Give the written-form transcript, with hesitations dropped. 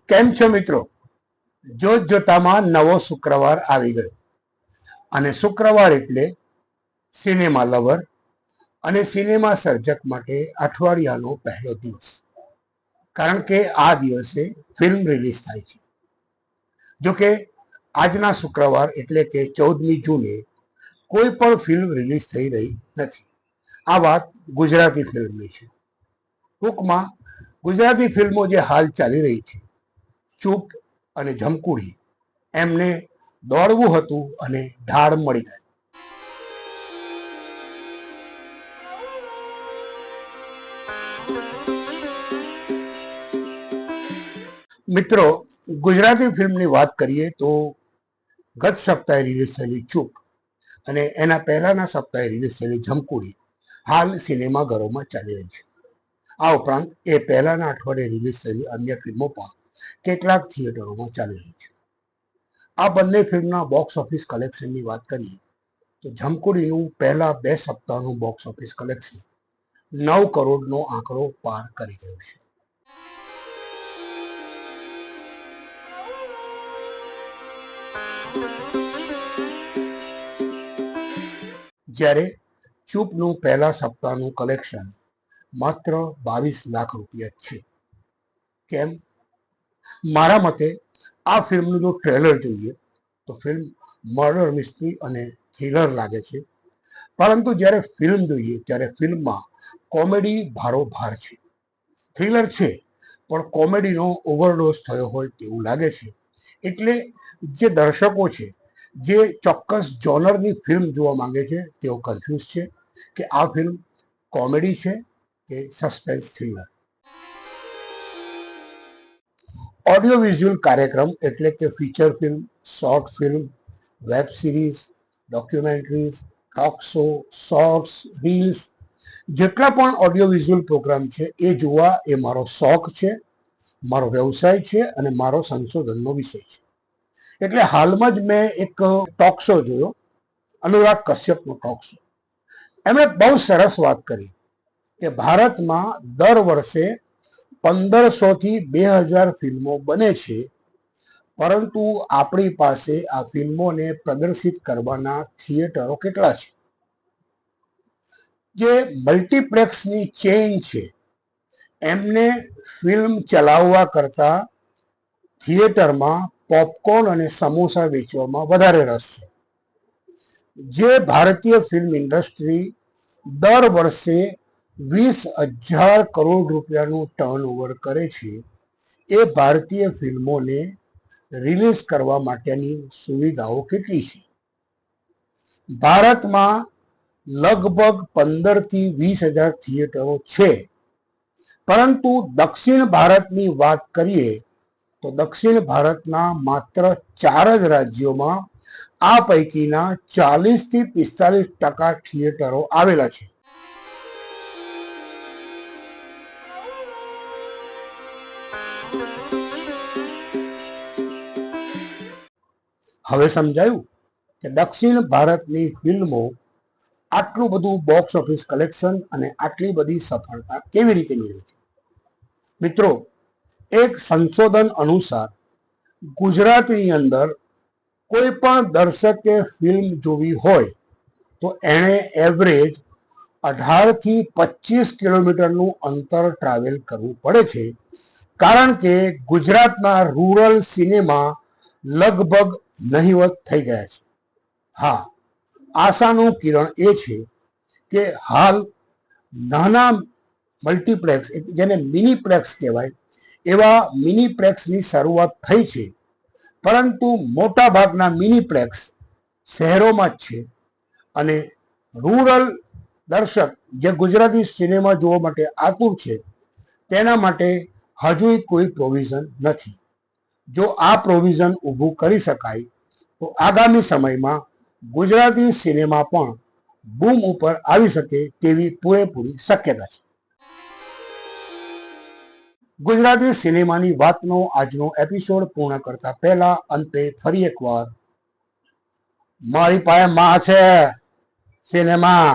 કેમ છો મિત્રો? જોત જોતામાં નવો શુક્રવાર આવી ગયો અને શુક્રવાર એટલે સિનેમા લવર અને સિનેમા સર્જક માટે અઠવાડિયાનો પહેલો દિવસ, કારણ કે આ દિવસે ફિલ્મ રિલીઝ થાય છે. જોકે આજના શુક્રવાર એટલે કે 14મી જૂને કોઈ પણ ફિલ્મ રિલીઝ થઈ રહી નથી. આ વાત ગુજરાતી ફિલ્મની છે. ટૂંકમાં ગુજરાતી ફિલ્મો જે હાલ ચાલી રહી છે, ચૂપ અને જમકુડી, એમને દોડવું હતું અને ઢાળ મળી ગઈ. મિત્રો, ગુજરાતી ફિલ્મની વાત કરીએ તો ગત સપ્તાહે રિલીઝ થયેલી ચૂપ અને એના પહેલાના સપ્તાહે રિલીઝ થયેલી જમકુડી હાલ સિનેમાઘરોમાં ચાલી રહી છે. આ ઉપરાંત એ પહેલાના અઠવાડિયે રિલીઝ થયેલી અન્ય ફિલ્મો પણ કેટલાક થિયેટરોમાં ચાલી રહી છે. આ બંને ફિલ્મના બોક્સ ઓફિસ કલેક્શનની વાત કરીએ તો જમકુડીનું પહેલા 2 સપ્તાહનું બોક્સ ઓફિસ કલેક્શન 9 કરોડનો આંકડો પાર કરી ગયું છે. જ્યારે ચૂપનું પહેલા સપ્તાહનું કલેક્શન માત્ર 22 લાખ રૂપિયા છે. કેમ? મારા મતે આ ફિલ્મનું જો ટ્રેલર જોઈએ તો ફિલ્મ મર્ડર મિસ્ટ્રી અને થ્રિલર લાગે છે, પરંતુ જ્યારે ફિલ્મ જોઈએ ત્યારે ફિલ્મમાં કોમેડી ભારોભાર છે. થ્રિલર છે પણ કોમેડીનો ઓવરડોઝ થયો હોય તેવું લાગે છે. એટલે જે દર્શકો છે, જે ચોક્કસ જોનરની ફિલ્મ જોવા માંગે છે, તેઓ કન્ફ્યુઝ છે કે આ ફિલ્મ કોમેડી છે કે સસ્પેન્સ થ્રિલર. ઓડિયો વિઝ્યુઅલ કાર્યક્રમ એટલે કે feature film, short film, web series, documentaries, talk show, shorts, reels, જેટલા પણ ઓડિયો વિઝ્યુઅલ પ્રોગ્રામ છે એ જોવા એ મારો શોખ છે, મારો વ્યવસાય છે અને મારો સંશોધનનો વિષય છે. એટલે હાલમાં જ મેં એક ટોક શો જોયો, અનુરાગ કશ્યપનો ટોક શો. એમણે બહુ સરસ વાત કરી કે ભારતમાં દર વર્ષે 1500 થી 2000 ફિલ્મો બને છે, પરંતુ આપણી પાસે આ ફિલ્મોને પ્રદર્શિત કરવાના થિયેટરો કેટલા છે? જે મલ્ટીપ્લેક્સની ચેઇન છે, એમને ફિલ્મ ચલાવવા કરતા થિયેટરમાં પોપકોર્ન અને સમોસા વેચવામાં વધારે રસ છે. જે ભારતીય ફિલ્મ ઇન્ડસ્ટ્રી દર વર્ષે 20,000 કરોડ રૂપિયાનું ટર્નઓવર કરે છે, એ ભારતીય ફિલ્મોને રિલીઝ કરવા માટેની સુવિધાઓ કેટલી છે? ભારતમાં લગભગ 15 થી 20,000 થિયેટરો છે, પરંતુ દક્ષિણ ભારતની વાત કરીએ તો દક્ષિણ ભારતના માત્ર 4 જ રાજ્યોમાં આ પૈકીના 40 થી 45% થિયેટરો આવેલા છે. હવે સમજાયું કે દક્ષિણ ભારતની ફિલ્મો આટલું બધું બોક્સ ઓફિસ કલેક્શન અને આટલી બધી સફળતા કેવી રીતે મેળવે છે. મિત્રો, એક સંશોધન અનુસાર ગુજરાતની અંદર કોઈ પણ દર્શકે ફિલ્મ જોવી હોય તો એણે એવરેજ 18 થી 25 કિલોમીટરનું અંતર ટ્રાવેલ કરવું પડે છે, કારણ કે ગુજરાતના રૂરલ સિનેમા લગભગ નહિવત થઈ ગયા છે. હા, આશાનું કિરણ એ છે કે હાલ નાના મલ્ટીપ્લેક્સ, જેને મિનીપ્લેક્સ કહેવાય, એવા મિનીપ્લેક્સની શરૂઆત થઈ છે, પરંતુ મોટા ભાગના મિનીપ્લેક્સ શહેરોમાં જ છે અને રૂરલ દર્શક જે ગુજરાતી સિનેમા જોવા માટે આતુર છે, તેના માટે હજુ કોઈ પ્રોવિઝન નથી. જો આ પ્રોવિઝન ઊભું કરી શકાય તો આગામી સમયમાં ગુજરાતી સિનેમા પણ બૂમ ઉપર આવી શકે તેવી પૂરેપૂરી શક્યતા છે. ગુજરાતી સિનેમાની વાતનો આજનો એપિસોડ પૂર્ણ કરતા પહેલા અંતે ફરી એકવાર મારી પાસે માં છે સિનેમા.